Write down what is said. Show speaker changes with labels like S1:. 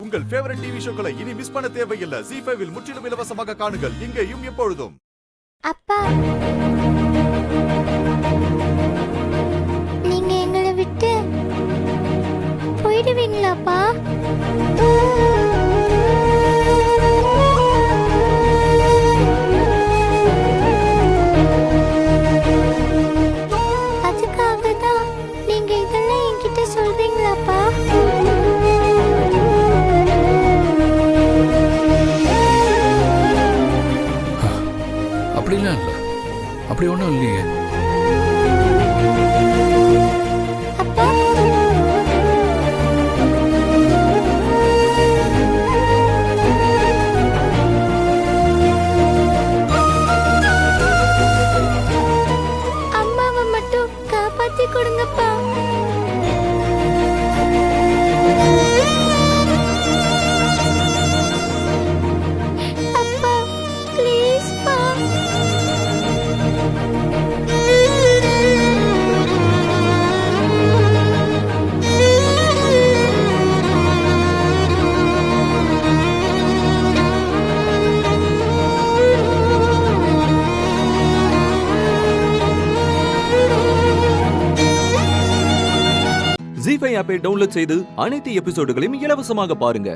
S1: உங்கள் favourite TV ஷோக்களை இனி miss பண்ண தேவையில்லை. ZEE5 இல் முற்றிலும் இலவசமாக காணுங்கள், இங்கேயும் எப்பொழுதும்.
S2: அப்பா, நீங்க எங்களை விட்டு போயிடுவீங்களாப்பா? அதுக்காக தான் நீங்க இதெல்லாம் என்கிட்ட சொல்றீங்களாப்பா?
S3: அப்படிலாம் இல்லை, அப்படி ஒன்றும் இல்லையே.
S2: அப்பா, அம்மாவை மட்டும் காப்பாத்தி கொடுங்கப்பா. அப்பா, ப்ளீஸ் பா.
S4: ZEE5 ஆப்பை டவுன்லோட் செய்து அனைத்து எபிசோடுகளையும் இலவசமாக பாருங்க.